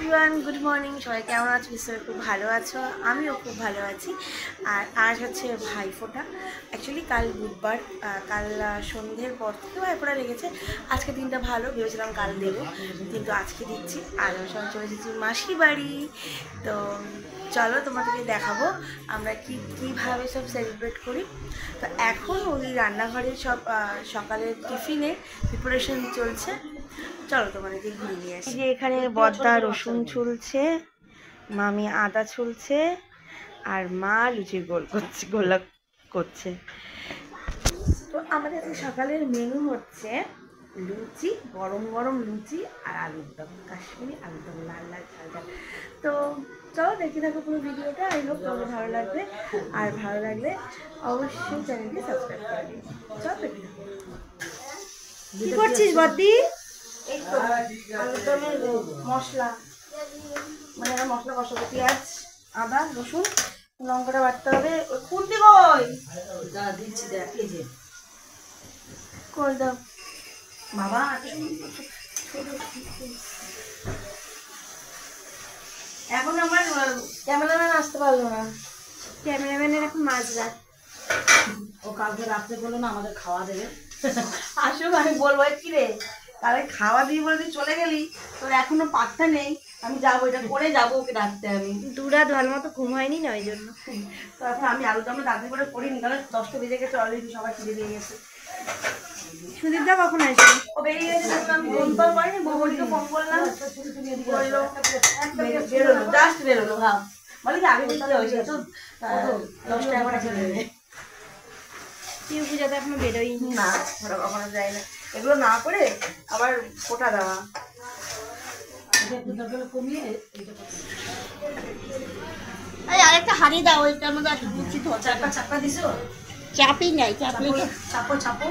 Everyone, good morning. সবাই কেমন আছো? নিশ্চয়ই খুব ভালো আছো, আমিও খুব ভালো আছি। আর আজ হচ্ছে ভাইফোঁটা। অ্যাকচুয়ালি কাল বুধবার, কাল সন্ধ্যের পর থেকে ভাইফোঁটা লেগেছে। আজকে দিনটা ভালো, ভেবেছিলাম কাল দেবো, কিন্তু আজকে দিচ্ছি। আর সবাই চলে এসেছি মাসির বাড়ি। তো চলো তোমাদেরকে দেখাবো আমরা কীভাবে সব সেলিব্রেট করি। তো এখন ওই রান্নাঘরে সব সকালের টিফিনের প্রিপারেশন চলছে। চলো তোমাদেরকে ঘুরে নিয়ে আসি। যে এখানে বদ্দা রসুন ছুলছে, মামি আদা ছুলছে, আর মা লুচির গোলা করছে। তো আমাদের সকালের মেনু হচ্ছে লুচি, গরম গরম লুচি আর আলুর দম, কাশ্মীরি আলুর দম, লাল লাল ঝাল ঝাল। তো চলো দেখতে থাকো পুরো ভিডিওটা। আই হোপ তোমাদের ভালো লাগবে, আর ভালো লাগলে অবশ্যই চ্যানেলটি সাবস্ক্রাইব করে দিও। চলো দেখতে থাকো। কি করছিস বদ্দি? এই তো আলুর দমের মশলা, মানে মশলা বসাবো। পেঁয়াজ, আদা, রসুন, লঙ্কাটা বাটতে হবে। খুন্তি কই? দিচ্ছি, দেখ এই যে কই দাও বাবা। এখন আমার ক্যামেরাম্যান আসতে পারলো না, ক্যামেরাম্যানের এখন মাঝরাত। ও কালকে রাত্রে বললো না আমাদের খাওয়া দেবে। আসুক, আমি বলবো কি রে তাহলে খাওয়া দিয়ে বলে তুই চলে গেলি, তোর এখনো পাত্তা নেই। আমি যাবো, এটা করে যাবো, ওকে ডাকতে। আমি দুরাত ভালো মতো ঘুম হয়নি না, ওই জন্য। তো এখন আমি আলু দমটা রাত্রি করে করিনি, কারণ 10টা বেজে গেছে অলরেডি, সবাই খিদে দিয়ে গেছে। সুদীপ দা কখন আসবে? ও বেরিয়ে গেছে, আমি ফোন কল করিনি, বৌদিকে ফোন করলাম, বললো বেরোলো, জাস্ট বেরোলো। ভাব বলে কি আগে দিতে হয়েছে তো 10টা এখন চলে যাবে। শিব পূজাতে এখনো বেরোয়নি না, ওরা কখনো যায় না। এগুলো না করে আবার ফোঁটা দেওয়া। আরেকটা হাড়ি দাও, ওইটার মধ্যে একটা লুচি তো চাপা দিছো। চাপই নাই, চাপলে চাপো চাপো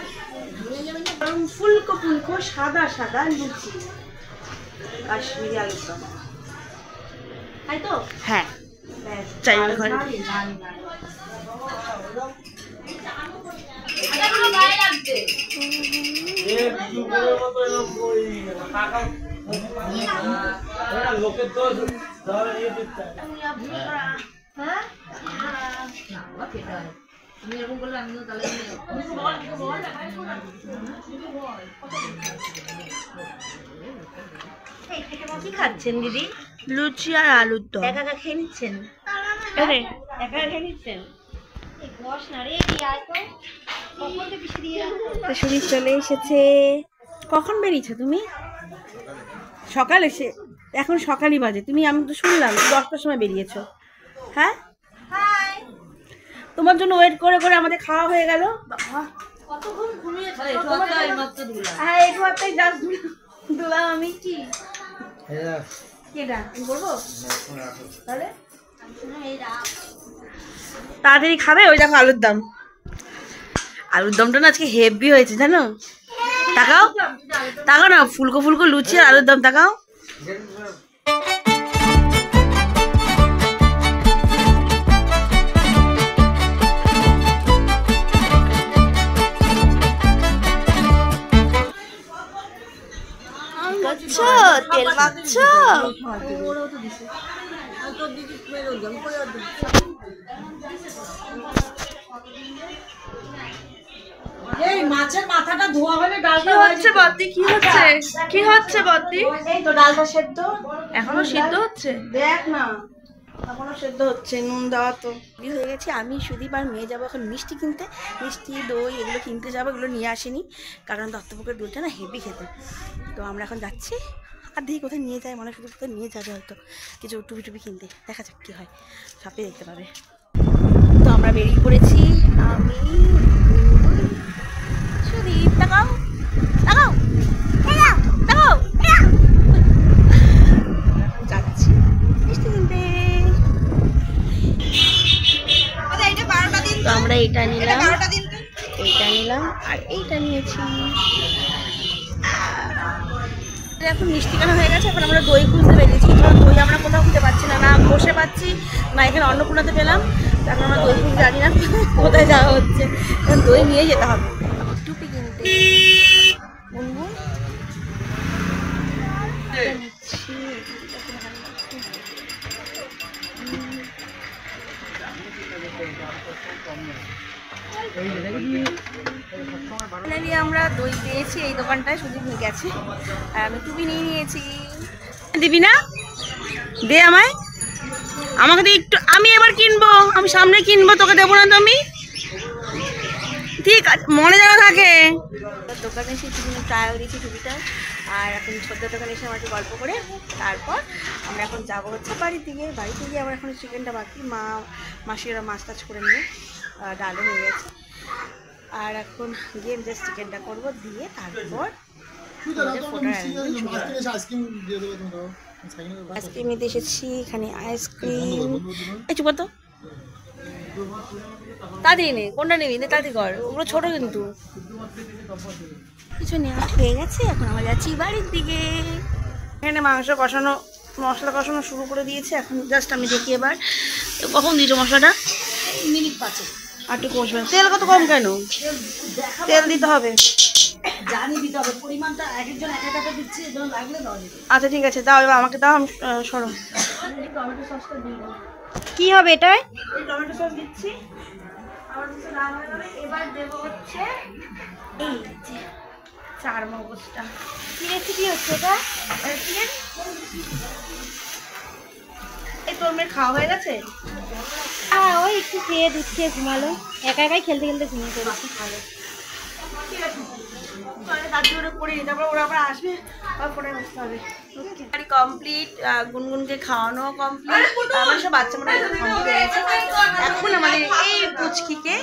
ফুলকো ফুলকো সাদা সাদা লুচি, কাশ্মীরি আলুর দম, তাই তো? হ্যাঁ, চাই ঘরে। কি খাচ্ছেন দিদি? লুচি আর আলুর দম। একা একা খেয়ে নিচ্ছেন? একা খেয়ে নিচ্ছেন? সুদীপ চলে এসেছে। কখন বেরিয়েছো তুমি? সকাল এসে, এখন সকালই বাজে। তুমি, আমি তো শুনলাম 10টার সময় বেরিয়েছো। হ্যাঁ, তোমার জন্য ওয়েট করে করে আমাদের খাওয়া হয়ে গেল। হ্যাঁ, একটু মাত্রই জাস্ট দুলাম আমি। কি বলবো তাহলে? তাড়াতাড়ি খাবে। ওই দেখো আলুর দম, আলুর দমটা না আজকে হেভি হয়েছে জানো। তাকাও তাকাও না, ফুলকো ফুলকো লুচি আর আলুর দম, তাকাও। তেল মাখছো? এই মাছের মাথাটা ধোয়া হলে ডালটা হচ্ছে বদ্দি। কি হচ্ছে? কি হচ্ছে বদ্দি? এই তো ডালটা সেদ্ধ, এখনো সিদ্ধ হচ্ছে। দেখ না, এখনো সেদ্ধ হচ্ছে। নুন দেওয়া তো হয়ে গেছে। আমি সুদীপ আর মেয়ে যাবো এখন মিষ্টি কিনতে। মিষ্টি, দই এগুলো কিনতে যাবো। এগুলো নিয়ে আসিনি, কারণ দত্তপুকুরের দইটা না হেভি খেতে। তো আমরা এখন যাচ্ছি। আর দেখি কোথায় নিয়ে যায়, মনে শুধু কোথায় নিয়ে যাবে হয়তো কিছু টুপি টুপি কিনতে। দেখা যাক কী হয়, সবই দেখতে পাবে। তো আমরা বেরিয়ে পড়েছি। আমি সুদীপ, তাকাও তাকাও তাকাও, যাচ্ছি মিষ্টি কিনতে। তো আমরা এইটা নিলাম, এইটা নিলাম, আর এইটা নিয়েছি। এখন মিষ্টি কেনা হয়ে গেছে। এখন আমরা দই খুঁজতে বেরিয়েছি, কারণ দই আমরা কোথাও খুঁজে পাচ্ছি না, না বসে পাচ্ছি না এখানে অন্নপূর্ণাতে পেলাম। এখন আমরা দই খুঁজে জানি না কোথায় যাওয়া হচ্ছে, এখন দই নিয়ে যেতে হবে। টুপি কিনতে গুনগুন নিচ্ছি। ফাইনালি আমরা দই পেয়েছি এই দোকানটায়, সুদীপ নিয়ে গেছে আর আমি টুপি নিয়ে নিয়েছি। দিবি না? দে আমায়, আমাকে দিয়ে একটু, আমি এবার কিনবো, আমি সামনে কিনবো, তোকে দেবো না তো আমি। ঠিক আছে, মনে যেন থাকে। দোকানে এসে টুপি ট্রায়াল দিয়েছি টুপিটা, আর এখন ছোট্ট দোকানে এসে আমার একটু গল্প করে তারপর আমরা এখন যাবো হচ্ছে বাড়ির দিকে। বাড়িতে গিয়ে আবার এখন চিকেনটা বাকি, মাসিরা মাছ টাছ করে নিয়ে ডালও হয়ে গেছে, আর এখন গিয়ে জাস্ট চিকেনটা করবো, দিয়ে তারপর আইসক্রিম নিতে এসেছি। এখানে আইসক্রিম, এই চুপ তো, তাড়াতাড়ি নে, কোনটা নিবি নে, তাড়াতাড়ি কর, ওগুলো ছোটো কিন্তু। কিছু নেওয়া হয়ে গেছে, এখন আমরা যাচ্ছি বাড়ির দিকে। এখানে মাংস কষানো, মশলা কষানো শুরু করে দিয়েছে, এখন জাস্ট আমি দেখি এবার কখন দিয়েছো মশলাটা। মিনিট 5 আর একটু কষবে। তেল কত কম কেন? তেল দিতে হবে, জানি দিতে হবে, পরিমাণটা এক একজন এক একটা দিচ্ছে, এজন্য লাগলে দাও। আচ্ছা ঠিক আছে, দাও এবার আমাকে দাও, আমি সরো। টমেটো সসটা দিয়ে দাও। কি হবে এটায়? টমেটো সস দিচ্ছি, এবার দেবো হচ্ছে এই যে চার মগজটা। কি রেসিপি হচ্ছে এটা? চিকেন। এই তোর মেয়ের খাওয়া হয়ে গেছে? হ্যাঁ, ওই একটু খেয়ে দুধ খেয়ে ঘুমালো, একা একাই খেলতে খেলতে ঘুমিয়ে পড়েছে। ভালো, ঠিক আছে, তার জন্য করে নিই, তারপর ওরা আবার আসবে, আবার পরে বসতে হবে। কমপ্লিট, গুনগুনকে খাওয়ানো কমপ্লিট, আমার সব বাচ্চা মানে কমপ্লিট হয়ে গেছে। এখন আমাদের এই পুচকিকে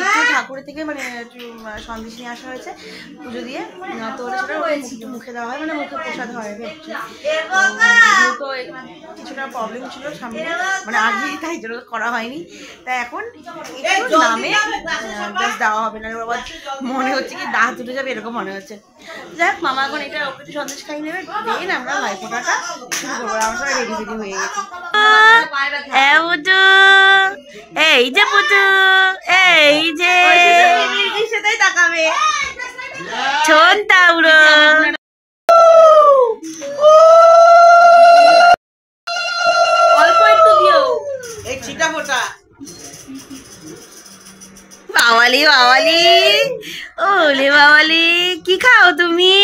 একটু ঠাকুরের থেকে মানে একটু সন্দেশ নিয়ে আসা হয়েছে পুজো দিয়ে, তো সেটা একটু মুখে দেওয়া হয়, মানে মুখে প্রসাদ হয়। তো কিছুটা প্রবলেম ছিল সামনে, মানে আগে, তাই জন্য করা হয়নি, তাই এখন একটু নামে জাস্ট দেওয়া হবে, না আবার মনে হচ্ছে কি দাঁত উঠে যাবে এরকম মনে হচ্ছে। যাই হোক, মামা এখন এটা ওকে একটু সন্দেশ খাই নেবে, দেন আমরা ভাইফোঁটাটা শুরু করবো। আমার সবাই রেডি রেডি হয়ে গেছে। এই যে পুটু, এই যে সেটাই তাকাবে ছোন তাউড়ো। অল্প একটু দিও, এই ছিটা ফোটা। বাওয়ালি বাওয়ালি, ওলে বাওয়ালি, কি খাও তুমি?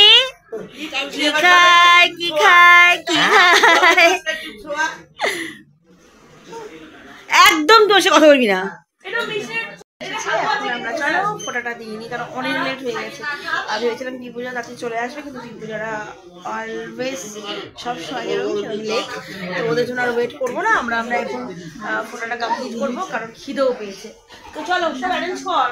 কি খায় কি খায় কি খায়? একদম তোর সে কথা বলবি না। আমরা চলো ফোটাটা দিইনি, কারণ অনেক লেট হয়ে গেছে। আর ভেবেছিলাম টিপুজা তাড়াতাড়ি চলে আসবে, কিন্তু টিপুজারা অলওয়েজ সবসময় এরকম লেট, তো ওদের জন্য আর ওয়েট করবো না, আমরা এখন ফোটাটা কমপ্লিট করবো, কারণ খিদেও পেয়েছে। তো চলো সব অ্যারেঞ্জ কর।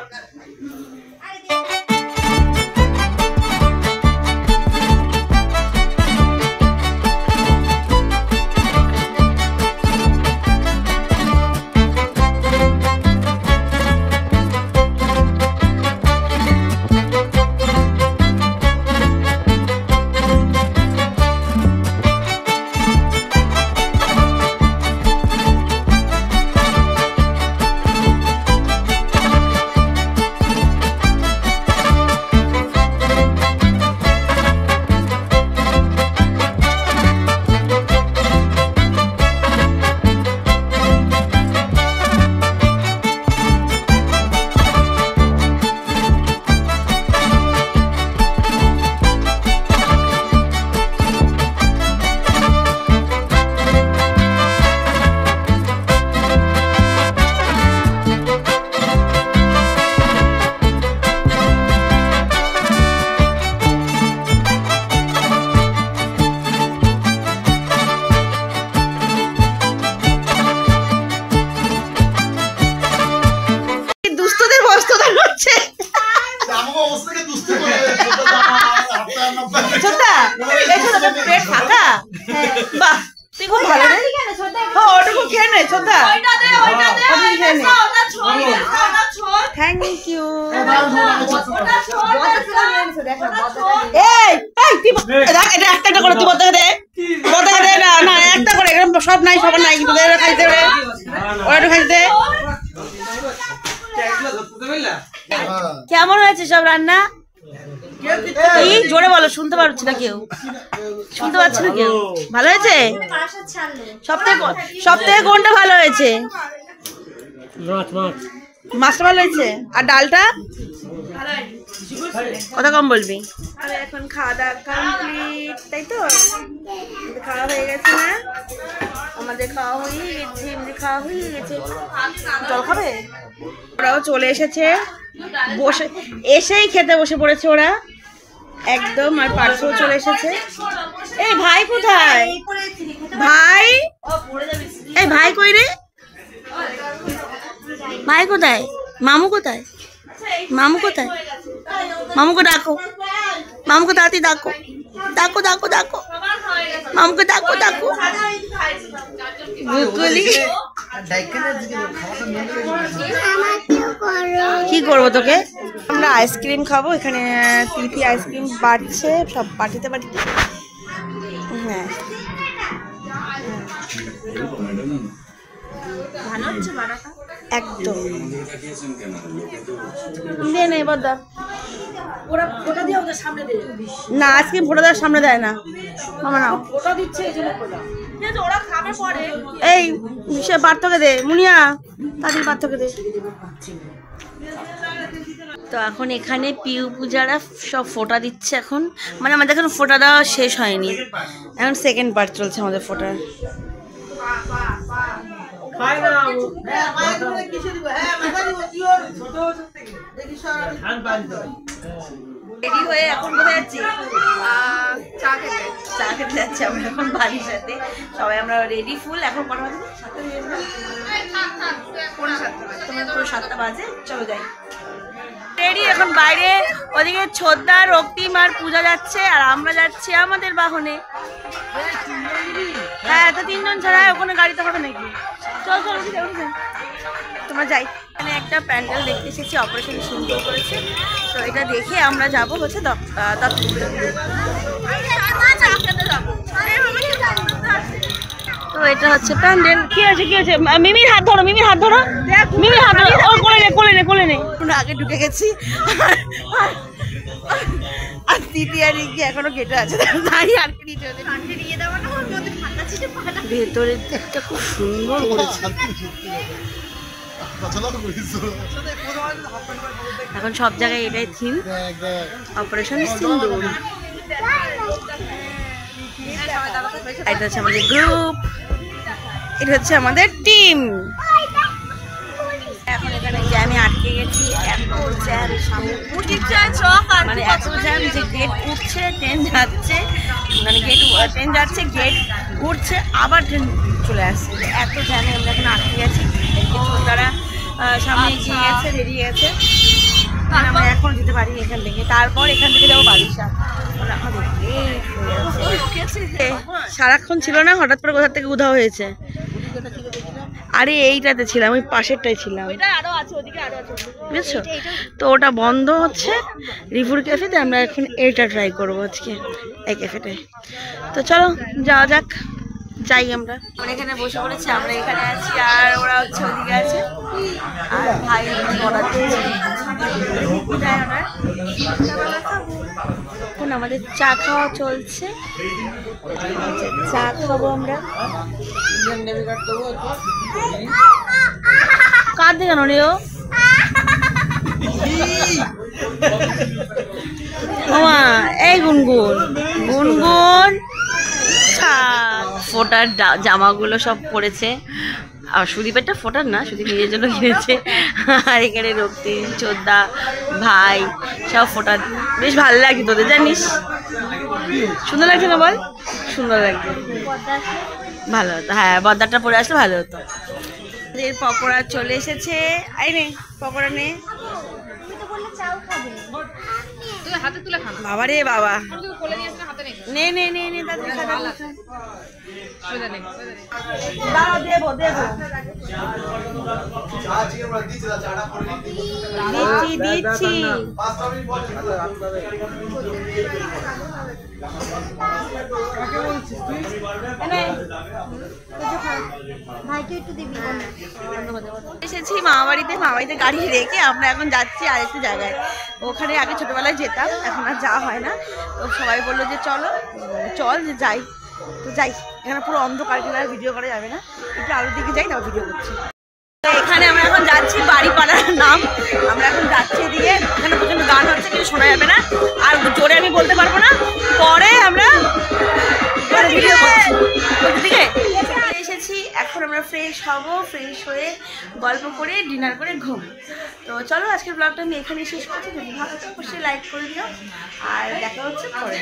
Thank you. একটা করে তুই বলতে দে, বলতে দে না, না একটা করে, সব নাই, সবার নাই, কিন্তু খাইতে হবে, ওরা একটু খাইতে। কেমন হয়েছে সব রান্না? এই জোরে বলো, শুনতে পারছি না কেউ, শুনতে পাচ্ছি না কেউ। ভালো হয়েছে? সব থেকে কোনটা ভালো হয়েছে? মাছটা ভালো হয়েছে? আর ডালটা কত কম বলবি? আরে এখন খাওয়া দাওয়া কমপ্লিট, তাই তো? খাওয়া হয়ে গেছে না? আমাদের খাওয়া হয়ে গেছে, এমনি খাওয়া হয়ে গেছে। জল খাবে? ওরাও চলে এসেছে, বসে এসেই খেতে বসে পড়েছে ওরা একদম। আর পার্সেও চলে এসেছে। এই ভাই কোথায়? ভাই, এই ভাই কই রে? ভাই কোথায়? মামু কোথায়? মামু কোথায়? মামুকে ডাকো, মামুকে তাড়াতাড়ি ডাকো, ডাকো ডাকো ডাকো, মামুকে ডাকো ডাকো। কি করবো তোকে? আমরা আইসক্রিম খাবো এখানে। তিথি আইসক্রিম বাড়ছে সব বাটিতে বাটিতে। হ্যাঁ ভালো হচ্ছে বাটাটা একদম। দে না এবার দা। ওরা ফোটা দিয়ে ওদের সামনে দেয় না, আইসক্রিম ফোটা দেওয়ার সামনে দেয় না। মামা নাও। ফোটা দিচ্ছে এই জন্য ফোটা। ওরা খাবে পরে। এই সে পার্থকে দে, মুনিয়া তাদের পার্থকে দে। তো এখন এখানে পিউ পূজারা সব ফোটা দিচ্ছে এখন। মানে আমাদের এখন ফোটা দেওয়া শেষ হয়নি, এখন সেকেন্ড পার্ট চলছে আমাদের ফোটার। রেডি হয়ে এখন কোথায় যাচ্ছি? চা খেতে যাচ্ছি আমরা এখন বাড়ির সাথে সবাই। আমরা রেডি ফুল। এখন কটা বাজে? 7টা বেজে গেছে। তোমার পুরো 7টা বাজে। চলো যাই। রেডি এখন বাইরে। ওদিকে ছোদ্দা, রক্তিম আর পূজা যাচ্ছে, আর আমরা যাচ্ছি আমাদের বাহনে। হ্যাঁ, তো 3 জন ছাড়া ওখানে গাড়িতে হবে নাকি? চল চল উঠে যা, উঠে যা। তোমরা যাই। এখানে একটা প্যান্ডেল দেখতে এসেছি, অপারেশন সুন্দর করেছে। তো এটা দেখে আমরা যাবো হচ্ছে তো এটা হচ্ছে প্যান্ডেল। কি আছে কি আছে? মিমির হাত ধরো, মিমির হাত ধরো, মিমির হাত ধরো। ও কোলে নে কোলে নে কোলে নে। আগে ঢুকে গেছি আর দিদি আর কি এখনো গেটে আছে, দাঁড়িয়ে আটকে দিতে হবে। ভেতরের দিকটা খুব সুন্দর করেছে। এখন সব জায়গায় এটাই থিম, অপারেশন সিন্দুর। এটা হচ্ছে আমাদের গ্রুপ, এটা হচ্ছে আমাদের টিম। এখন এখানে জ্যামে আটকে গেছি, এত জ্যাম, মানে এত জ্যাম যে গেট উঠছে, ট্রেন যাচ্ছে, মানে ট্রেন যাচ্ছে, গেট উঠছে, আবার ট্রেন চলে আসছে। এত জ্যামে আমরা এখন আটকে গেছি। তারা সামনে এগিয়ে গেছে, বেরিয়ে গেছে, আমরা এখন যেতে পারি এখান থেকে। তারপর এখান থেকে যাবো বারিশা। সারাক্ষণ ছিল না, হঠাৎ করে কোথা থেকে উধাও হয়েছে। আরে এইটাতে ছিলাম, ওই পাশেরটাই ছিলাম, বুঝছো? তো ওটা বন্ধ হচ্ছে রিভুর ক্যাফেতে। আমরা এখন এইটা ট্রাই করবো আজকে, এই ক্যাফেটায়। তো চলো যাওয়া যাক, যাই আমরা। এখানে বসে পড়েছি, আমরা এখানে আছি, আর ওরা হচ্ছে ওদিকে আছে। আর ভাই এখন আমাদের চা খাওয়া চলছে, চা খাবো আমরা। কার দিকে কেন রে ও? এই গুনগুন গুনগুন ফোটার জামাগুলো সব পরেছে। আর সুদীপেরটা ফোটার না, সুদীপ নিজের জন্য কিনেছে। আর এখানে রক্তি, চোদ্দা, ভাই সব ফোটার। বেশ ভালো লাগে তোদের, জানিস? সুন্দর লাগছে না বল? সুন্দর লাগছে, ভালো হতো। হ্যাঁ, বদ্দারটা পরে আসলে ভালো হতো। এর পকোড়া চলে এসেছে। আই নে পকোড়া নে। বাবা রে বাবা, নে নে নে নে দেবো দেবো, দিচ্ছি দিচ্ছি। এসেছি মামাবাড়িতে, মামাবাড়িতে গাড়ি রেখে আমরা এখন যাচ্ছি আরেকটা জায়গায়। ওখানে আগে ছোটবেলায় যেতাম, এখন আর যাওয়া হয় না। তো সবাই বললো যে চলো, চল যে যাই। তো যাই, এখানে পুরো অন্ধকার, এখানে আর ভিডিও করা যাবে না, একটু আলোর দিকে যাই, তাও ভিডিও করছি। এখানে আমরা এখন যাচ্ছি বাড়িপাড়ার নাম, আমরা এখন যাচ্ছি এদিকে, এখানে প্রচন্ড গান হচ্ছে, কিছু শোনা যাবে না, আর জোরে আমি বলতে পারবো না, পরে আমরা ভিডিও করছি। ওদিকে এসেছি, এখন আমরা ফ্রেশ হব, ফ্রেশ হয়ে গল্প করে ডিনার করে ঘুম। তো চলো আজকের ব্লগটা আমি এখানেই শেষ করছি, যদি ভালো লাগে অবশ্যই লাইক করে দিও, আর দেখা হচ্ছে পরে।